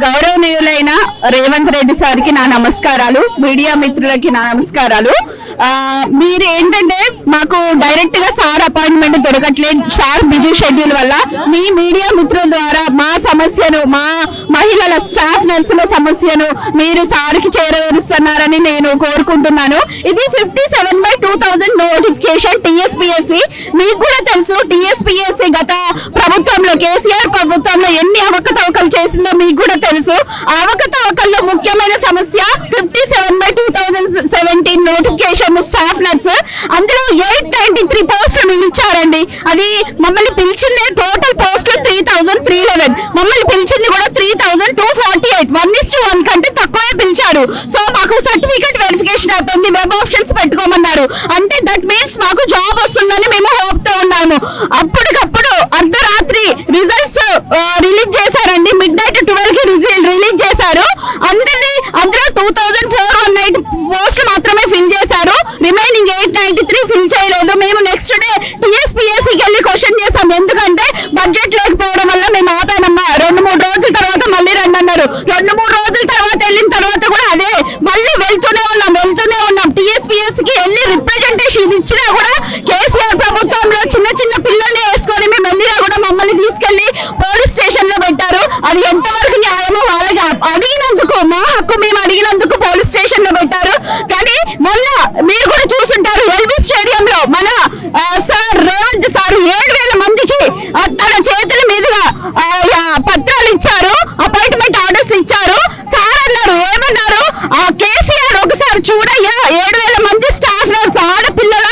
గౌరవనీయులైన రేవంత్ రెడ్డి సార్కి నా నమస్కారాలు, మీడియా మిత్రులకి నా నమస్కారాలు. మీరు ఏంటంటే మాకు డైరెక్ట్ గా సార్ అపాయింట్మెంట్ దొరకట్లేదు, సార్ బిజీ షెడ్యూల్ వల్ల. మీ మీడియా మిత్రుల ద్వారా మా సమస్యను, మా మహిళల స్టాఫ్ నర్సుల సమస్యను మీరు సార్కి చేరవేరుస్తున్నారని నేను కోరుకుంటున్నాను. ఇది 57/2000 నోటిఫికేషన్ టీఎస్పీఎస్సీ. మీకు కూడా తెలుసు టీఎస్పీఎస్సీ గత ప్రభుత్వంలో, కేసీఆర్ ప్రభుత్వంలో ఎన్ని అవకతవకలు చేసిందో మీకు కూడా తెలుసు. ఆ అవకతవకల్లో ముఖ్యమైన సమస్య 57/2017 నోటిఫికేషన్ స్టాఫ్ నర్స్. అందులో 893 పోస్టులు ఇచ్చారండి. అది మమ్మల్ని పిలిచింది టోటల్ పోస్టులు 3311, మమ్మల్ని పిలిచింది కూడా 3248, 1:1 కంటే తక్కువే పిలిచారు. సో మాకు సర్టిఫికేట్ వెరిఫికేషన్ అయిపోయింది, వెబ్ ఆప్షన్స్ పెట్టుకోమన్నారు. అంటే దట్ మీన్స్ మాకు జాబ్ వస్తుందని మేము హోప్ తో ఉన్నాము. అప్పటికప్పుడు అర్ధరాత్రి రిజల్ట్స్ రిలీజ్ చేశారండి, మిడ్నైట్ 12 కి రిలీజ్ చేశారు. అందులో 2418 పోస్టులు మాత్రమే ఫిల్ చేశారు, రిమైనింగ్ 893 ఫిల్ చేయలేదు. మేము నెక్స్ట్ డే టీఎస్పీఎస్సీకి వెళ్ళి క్వశ్చన్ చేసాం, ఎందుకంటే బడ్జెట్ లేకపోవడం వల్ల మేము ఆపానమ్మా. 2-3 రోజుల తర్వాత మళ్ళీ రండి అన్నారు. 2-3 రోజుల తర్వాత వెళ్ళిన తర్వాత కూడా అదే, మళ్ళీ వెళ్తూనే ఉన్నాం. టీఎస్పీఎస్సీకి వెళ్ళి రిప్రజెంటేషన్ ఇచ్చినా కూడా కేసీఆర్ ప్రభుత్వంలో చిన్న చిన్న పిల్లల్ని వేసుకొని మేము వెళ్ళినా కూడా మమ్మల్ని తీసుకెళ్లి పోలీస్ స్టేషన్ లో పెట్టారు. అది ఎంతవరకు న్యాయమో వాళ్ళకి అడిగినందుకు, మా హక్కు మేము అడిగినందుకు పోలీస్ స్టేషన్ లో పెట్టారు. కానీ మొన్న మీరు కూడా చూసుంటారు, ఎల్బీ స్టేడియం లో మన సార్ రేవంత్ సార్ 7000 మందికి తన చేతుల మీదుగా పత్రాలు ఇచ్చారు, అపాయింట్మెంట్ ఆర్డర్స్ ఇచ్చారు. సార్ అన్నారు, ఏమన్నారు, కేసీఆర్ ఒకసారి చూడయ్యా, 7000 మంది స్టాఫ్ నర్స్ ఆడపిల్లల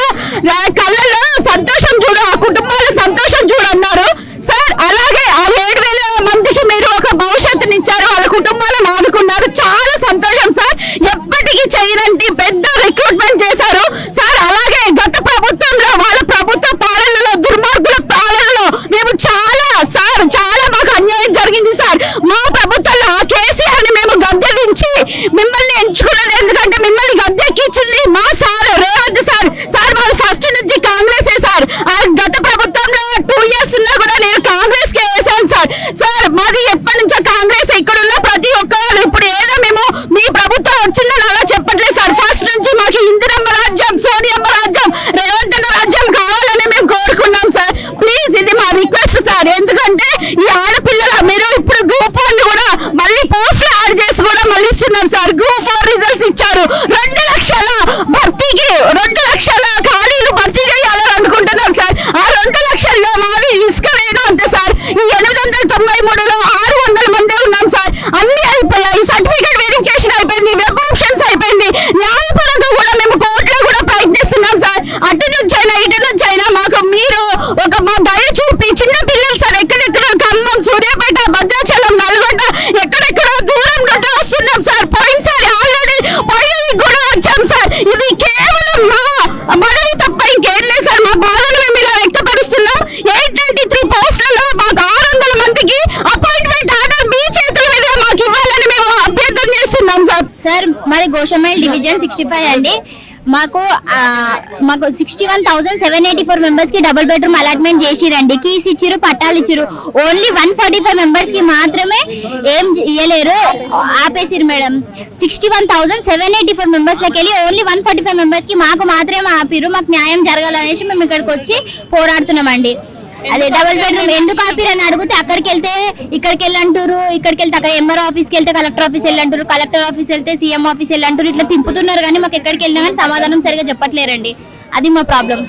కళ్ళలో సంతోషం చూడు, ఆ కుటుంబాల సంతోషం చూడు అన్నారు. సార్ అలాగే ఆ 7000 మందికి మీరు ఒక భవిష్యత్తునిచ్చారు, వాళ్ళ కుటుంబాలను ఆదుకున్నారు. చాలా సంతోషం సార్. ఎప్పటికీ చేయనంటే పెద్ద రిక్రూట్మెంట్ చేశారు సార్. అలాగే గత ప్రభుత్వంలో, వాళ్ళ ప్రభుత్వ పాలనలో, దుర్మార్గుల పాలనలో మేము చాలా మాకు అన్యాయం జరిగింది సార్. మా ప్రభుత్వంలో ఆ కేసీఆర్ ని మేము గద్దె దించి మిమ్మల్ని ఎంచుకున్నది, ఎందుకంటే మిమ్మల్ని గద్దెక్కించింది మా సార్ రేవంత్ సార్. సార్ వాళ్ళు ఫస్ట్ నుంచి కాంగ్రెసే సార్. ఆ గత ప్రభుత్వంలో 2 years ఉన్నా కూడా నేను కాంగ్రెస్ కే వేశాను సార్. సార్ మాది ఎప్పటి నుంచో కాంగ్రెస్. ఇక్కడున్న ప్రతి ఒక్కరు ఇప్పుడు ఏదో మేము మీ ప్రభుత్వం వచ్చిందని అలా చెప్పట్లేదు సార్. ఫస్ట్ నుంచి మాకు ఇందిరమ్మ రాజ్యం, సోనియమ్మ రాజ్యం, రేవంత్ అన్న రాజ్యం కావాలని మేము కోరుకున్నాం సార్. ప్లీజ్ ఇది మా రిక్వెస్ట్ సార్. ఎందుకంటే ఈ ఆడపిల్లల మీరు ఇప్పుడు గ్రూప్ 1 కూడా మళ్ళీ పోస్టులు యాడ్ చేసి కూడా మళ్ళీ ఇస్తున్నారు సార్. గ్రూప్ 4 రిజల్ట్స్ ఇచ్చారు. 2 లక్షల భర్తీకి, 2 లక్షల ఖాళీలు భర్తీ చేయాలని అనుకుంటున్నారు సార్. ఆ 2 లక్షల్లో మాది ఇసుక వేయడం అంతే సార్. ఈ 893లో 600 మంది ఉన్నాం సార్. అన్ని అయిపోయాయి, సర్టిఫికేట్ వెరిఫికేషన్ అయిపోయింది, వెబ్ ఆప్షన్స్ అయిపోయింది. న్యాయపరంగా కూడా మేము కోర్టులో కూడా ప్రయత్నిస్తున్నాం సార్. అటు నుంచి అయినా ఇటు నుంచి అయినా మాకు మీరు ఒక మా దయ చూపి, చిన్న పిల్లలు సార్ ఎక్కడెక్కడో ఖమ్మం, సూర్యాపేట, భద్రాచలం, నల్గొండ ఎక్కడెక్కడో దూరం నుండి వస్తున్నాం సార్. పోయినసారి ఆల్రెడీ పొయ్యి కూడా వచ్చాం సార్. ఇది కేవలం మా మనవి తప్ప ఇంకేం లేదు సార్. మా బాధను మేము ఇలా వ్యక్తపరుస్తున్నాం. 893 పోస్టులలో మాకు 600 మందికి అపాయింట్మెంట్ ఆర్డర్ మీ చేతుల మీద మాకు ఇవ్వాలని మేము అభ్యర్థన చేస్తున్నాం సార్. సార్ మాది గోషమేల్ డివిజన్ 65 అండి. మాకు 61,784 మెంబర్స్ కి డబుల్ బెడ్రూమ్ అలాట్మెంట్ చేసిరండి. కీస్ ఇచ్చిరు, పట్టాలు ఇచ్చిరు. ఓన్లీ 145 మెంబర్స్ కి మాత్రమే ఏం ఇయ్యలేరు, ఆపేసిరు మేడం. 61,784 మెంబర్స్ లకి వెళ్ళి ఓన్లీ 145 మెంబర్స్ కి మాకు మాత్రమే ఆపిరు. మాకు న్యాయం జరగాలనేసి మేము ఇక్కడికి వచ్చి పోరాడుతున్నామండి. అదే డబుల్ బెడ్రూమ్ ఎందుకు ఆపిరని అడిగితే అక్కడికి వెళ్తే ఇక్కడికి వెళ్ళంటారు, ఇక్కడికి వెళ్తే అక్కడ ఎంఆర్ఓ ఆఫీస్కి వెళ్తే కలెక్టర్ ఆఫీస్ వెళ్ళంటారు, కలెక్టర్ ఆఫీస్ వెళ్తే సీఎం ఆఫీస్ వెళ్ళంటారు. ఇట్లా తిప్పుతున్నారు కానీ మాకు ఎక్కడికి వెళ్ళినా కానీ సమాధానం సరిగా చెప్పట్లేరండి. అది మా ప్రాబ్లం.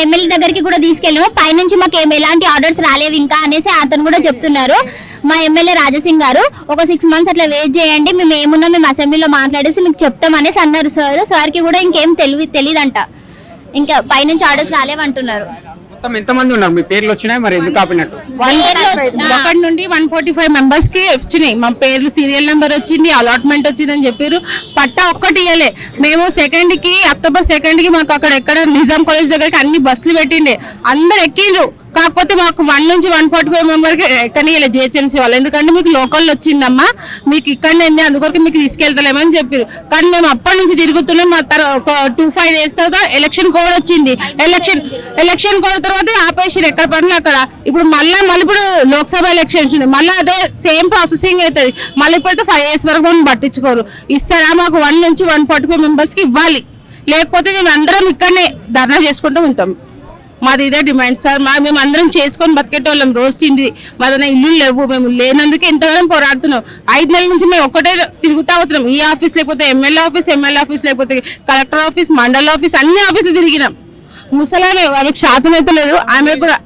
ఎమ్మెల్యే దగ్గరికి కూడా తీసుకెళ్ళాము. పైనుంచి మాకు ఎలాంటి ఆర్డర్స్ రాలేవు ఇంకా అనేసి అతను కూడా చెప్తున్నారు. మా ఎమ్మెల్యే రాజసింగ్ గారు ఒక 6 months అట్లా వెయిట్ చేయండి, మేము ఏమున్నా మేము అసెంబ్లీలో మాట్లాడేసి మీకు చెప్తాం అనేసి అన్నారు సార్. సార్కి కూడా ఇంకేం తెలియదంట, ఇంకా పైనుంచి ఆర్డర్స్ రాలేవంటున్నారు. ఎంతమంది ఉన్నారు, మీ పేర్లు వచ్చినాయి, మరి ఎందుకు ఆపినట్టు? 1 నుండి 145 మెంబర్స్ కి వచ్చినాయి. మా పేర్లు, సీరియల్ నెంబర్ వచ్చింది, అలాట్మెంట్ వచ్చిందని చెప్పారు. పట్టా ఒక్కటి ఇవ్వలే. మేము October 2nd కి మాకు అక్కడ ఎక్కడ నిజాం కాలేజ్ దగ్గరికి అన్ని బస్సులు పెట్టిండే, అందరు ఎక్కిండ్రు. కాకపోతే మాకు 1 నుంచి 145 మెంబర్కి ఎక్కనియలే జిహెచ్ఎంసీ వాళ్ళు, ఎందుకంటే మీకు లోకల్లో వచ్చిందమ్మా, మీకు ఇక్కడనే అందుకొరకు మీకు తీసుకెళ్తలేమని చెప్పారు. కానీ మేము అప్పటి నుంచి తిరుగుతున్నాం. మా ఒక 2-5 days తర్వాత ఎలక్షన్ కోడ్ వచ్చింది. ఎలక్షన్ కోడ్ తర్వాత ఆపేసారు ఎక్కడ పడినా అక్కడ. ఇప్పుడు మళ్ళీ ఇప్పుడు లోక్సభ ఎలక్షన్స్ ఉంది, మళ్ళీ అదే సేమ్ ప్రాసెసింగ్ అవుతుంది. మళ్ళీ ఇప్పుడైతే 5 years వరకు మనం పట్టించుకోరు. ఇస్తారా? మాకు 1 నుంచి 145 మెంబర్స్కి ఇవ్వాలి, లేకపోతే మేము అందరం ఇక్కడనే ధర్నా చేసుకుంటూ ఉంటాం. మాది ఇదే డిమాండ్ సార్. మేము అందరం చేసుకొని బతికేటోళ్ళం, రోజు తిండి, మాదైనా ఇల్లు లేవు, మేము లేనందుకే ఇంతగానో పోరాడుతున్నాం. 5 నెలల నుంచి మేము ఒక్కటే తిరుగుతా అవుతున్నాం. ఈ ఆఫీస్ లేకపోతే ఎమ్మెల్యే ఆఫీస్ లేకపోతే కలెక్టర్ ఆఫీస్, మండల ఆఫీస్, అన్ని ఆఫీసులు తిరిగినాం. ముసలామె, ఆమెకు శాతనైతే లేదు, ఆమెకు కూడా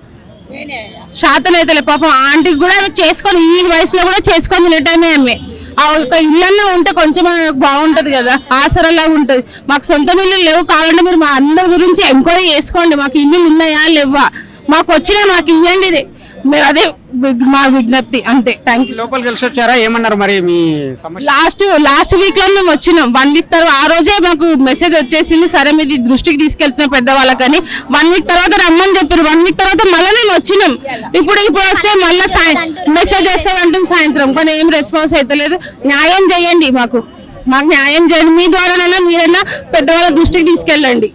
శాతనైతే లేదు పాపం. ఆంటీకి కూడా ఆమె చేసుకొని ఈ వయసులో కూడా చేసుకొని తినేటమే. ఆమె ఆ ఒక ఇళ్ళన్నా ఉంటే కొంచెం బాగుంటది కదా, ఆసరాలాగా ఉంటది. మాకు సొంత ఇల్లు లేవు, కావాలంటే మీరు మా అందరి గురించి ఎంక్వైరీ చేసుకోండి, మాకు ఇల్లు ఉన్నాయా లేవా, మాకు వచ్చినా మాకు ఇవ్వండి. మీరు అదే మా విజ్ఞప్తి, అంతే. Thank you. లోపలికి కలిసి వచ్చారా? ఏమన్నారు మరి మీ సమస్య? లాస్ట్ వీక్ లో మేము వచ్చినాం. 1 week తర్వాత ఆ రోజే మాకు మెసేజ్ వచ్చేసింది, సరే మీరు దృష్టికి తీసుకెళ్తున్న పెద్దవాళ్ళకని. 1 week తర్వాత రమ్మని చెప్పారు. 1 week తర్వాత మళ్ళీ మేము వచ్చినాం. ఇప్పుడు వస్తే మళ్ళీ మెసేజ్ చేస్తామంటాం సాయంత్రం, కానీ ఏం రెస్పాన్స్ అయితే లేదు. న్యాయం చేయండి, మాకు న్యాయం చేయండి. మీ ద్వారానైనా మీరైనా పెద్దవాళ్ళ దృష్టికి తీసుకెళ్ళండి.